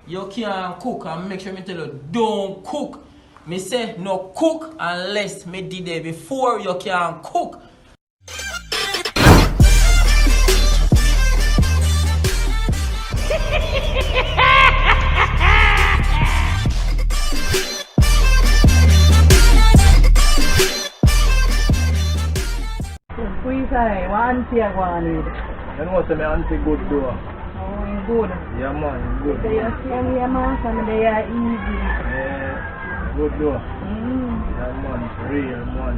You can't cook and make sure me tell you, don't cook. Me say no cook unless me did it before you can cook. Squeeze eye, one auntie I want it. You know what my auntie good though? Oh, good. Yeah man, good. They are same way, man, and they are easy. Yeah, good though. Yeah man, real man.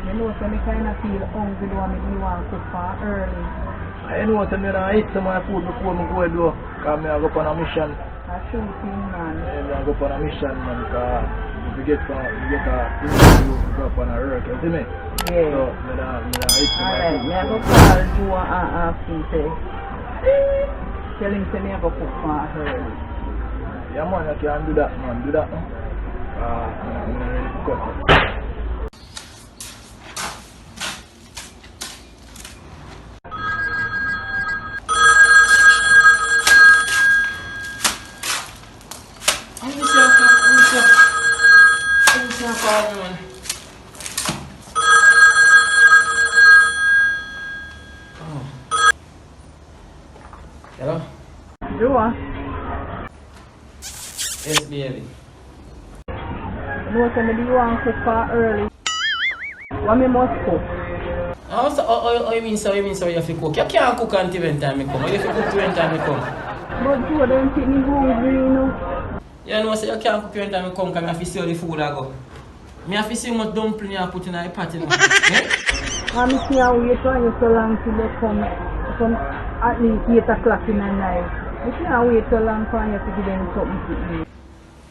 You know, so me kind of feel hungry though, me want to cook for early. I know what I mean, I eat some of my food before I go though. Because I go on a mission. A shooting, man. I go on a mission, man, because if you get a interview, you go up on a work, you see me? Yeah. So, I eat some of my Alright, food. me I go call you and ask him, say, tell him, say me I go cook for early. Yeah man, you can do that, man, do that. I'm ready to cook. Hello? You want? Yes, baby. You know, say me do you want to cook for early. What me must cook? Oh, you mean so you have to cook? You can't cook until when time I come. You have to cook when time I come. But you don't think me hungry, you know? You know, so you can't cook when time I come because I have to see how the food I go. I have to see how much dumpling you put in the pot. You know? I'm here wait for you so long till you come at least 8 o'clock in the night. You can't wait so long for you to give them something to eat.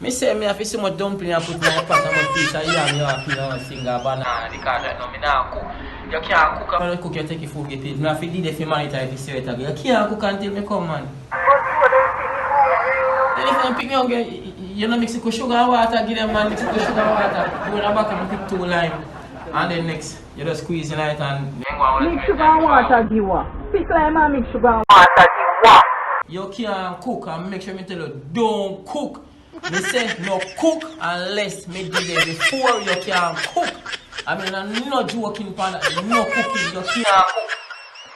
I say I have to see how much dumpling you put in the pot and what piece of yam you have to sing a banana because right now I don't cook. You can't cook. When you cook, you take your food, get it. I have to do the humanity to see it again. You can't cook until I come, man. Then if you pick me up, you know Mexico sugar and water, give them man Mexico sugar and water. You go back and pick 2 lime. And then next, you just squeeze in it and... Mix sugar and water give what? Pick lime and mix sugar and water give what? You can't cook and make sure me tell you, don't cook. Me say no cook unless me did it before you can cook. I mean, I'm not joking upon that. No cooking, you can't cook.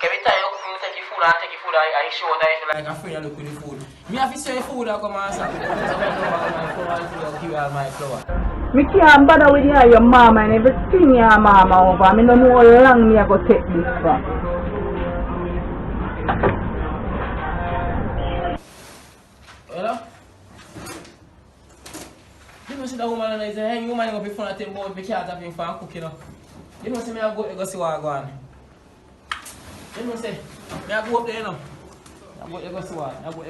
Every time you cook, you take your food and I show that you like a friend and look with the food. Me have to say your food and come and say, I'll give you all my flour. Me can't bother with you and your mama and everything your mama over. I don't know how long me I go take this for. Hello? You know, see that woman and I say, hey, you man go be fun at them boat, we can't have him for cook, you know. You know, see me I go see what I go on. You know, say, me I go up there, you know. I go see what, blood. I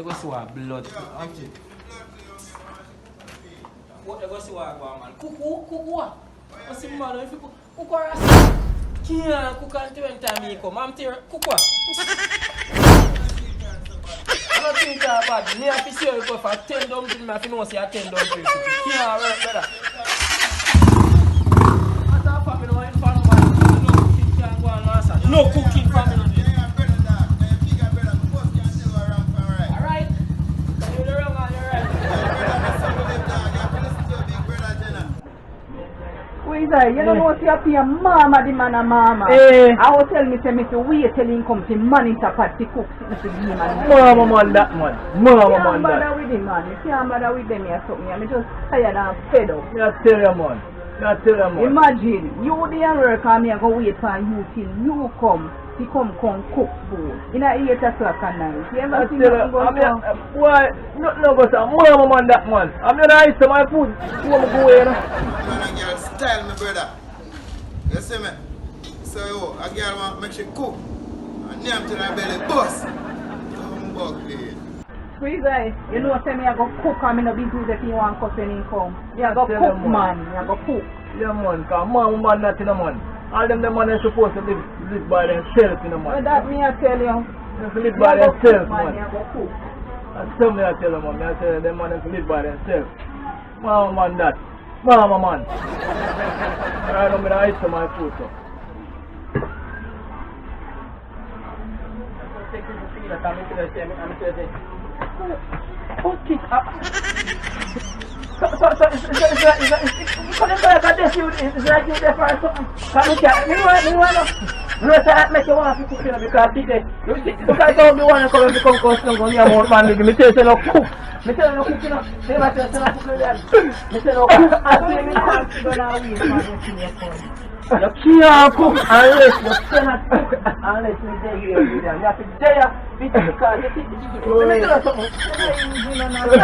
go see what I go on, man. Cook what? What's the man, if you cook or else? Can't cook until when time he come. I'm telling you, cook what? I don't think that's bad. Me have to see you go for 10 dumplings. I have to know say 10 dumplings. Can't work better. What the fuck, you know, in family, no cooking can't go on answer. No cooking family. Alright? You're the wrong one, you're right. Wait a you don't know what you have to your mama, the man and mama. I will tell me, say me to wait till him come to monitor pot to cook something to give man. Mama man that man. Mama man You can't bother that. with him, man. You can't bother with them or something. I'm just tired and fed up. Me I tell you man. Imagine, you there work and me I go wait for you till you come. He come cook food. In a 8 o'clock at night. You ever seen that go on? Why? No but mama man that man. I'm not nice to my food. You want to go away, you know? Man and girl style me brother. You see me? So yo, a girl want make she cook. And name to her belly bust. Squeeze eye, you know say me I go cook and me no business if you want cook when he come. Me I go cook man, me I go cook. Yeah man, cause mama man that in a man. All them man are supposed to live by themselves in a man. But that me I tell you. They have to live by themselves, man. Me I go cook. That's something I tell them, man. I tell them, man, have to live by themselves. Mama man that. Mama man. Right now, I eat some of my food, so. Take this to see that I'm Put it up. So it's like a death, it's like you there for something. Can you can't, make you want to cook, you know, because look at how the one that comes to come custom, when you have one man, me tell you no cook. Me tell you no cook, you know. They might tell you no cook, me tell you no cook. I say me can't go down with you. You can't cook unless you cannot cook unless you day here with them. You have to day because you think let me tell you something.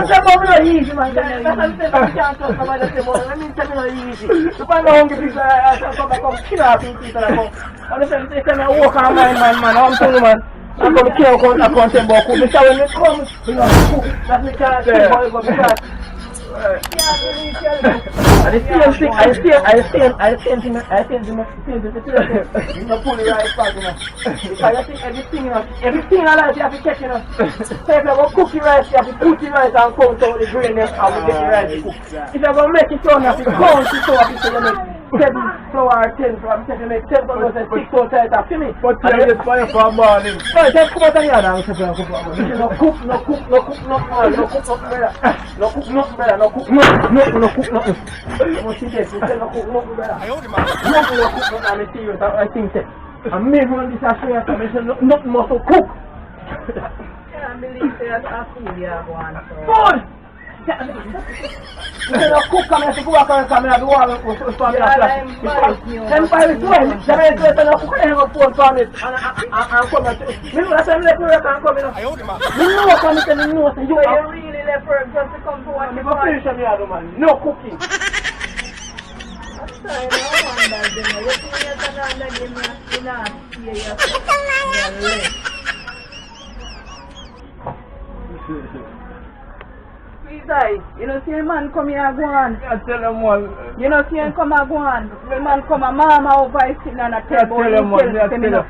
That's not easy, man. That's why I say you can't trust somebody that say, but let me tell you not easy. You find out hungry people that come back and kill off people that come. And they say me walk on my man. I'm telling you, man. I'm going to kill a content about cook. Because when they come, you know, cook. That's me can't say how you go because and the same thing, I same thing, you know, pull the right back, you know. Because I think everything in life you have to check, you know. So if you're going to cook the rice, you have to put the rice and count out the grain and get the rice cooked. If you're going to make it so, you have to count it so you make 7 flour or 10 flour. I'm saying you make 10 flour and 6 so tight after me. But you just fire for a morning. No, just come out of here now, I'm saying no cook, no cook, no cook nothing. You must see this, you say no cook nothing, brother. No cook nothing, I'm serious, I think that. And me run this Australia, I say nothing must cook. I believe there's a food you have one. Food! You say no cook, come here, go back and come here, do all the food for me. Then by the way, the man says no cook, I have a food for me, and come here. Me know that I'm left to work and come here. You know what I'm saying, you know what I'm saying. So you really left work just to come to work? I'm going to finish on the other man, no cooking. I wonder, you know, you see me as another game, you know, you know, see a man come here and go on. I tell them one. You know, see him come and go on. The man come and mama over is sitting on a table. I tell him one. I tell him.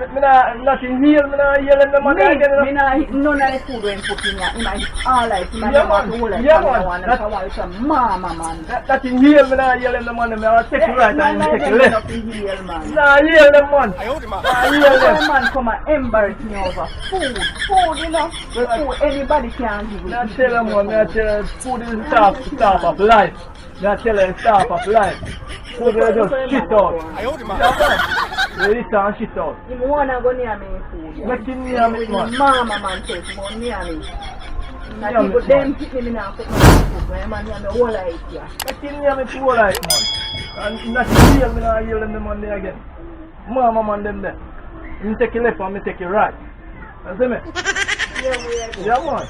Nothing here, I'm not yelling the money again. None of the food when put in here. It's all like, it's not the whole like that's a mama, man. Nothing here, I'm not yelling the money. I'll take it right and take it left. Nothing here, man. Nah, yell them, man. The man come and embarrass me over food, you know. The food anybody can give it. I tell them, man. I tell them, food is the staff of life. I tell them, staff of life. Food is just shit out. They eat and shit out. If you want to go near me food, make him near me, man. Mama, man, says, go near me. And people, them people, me now put my food, my man, near me whole life, yeah. Make him near me whole life, man. And nothing here, me now yell them the money again. Mama, man, them there. You take it left and me take it right. You see me? Yeah, man.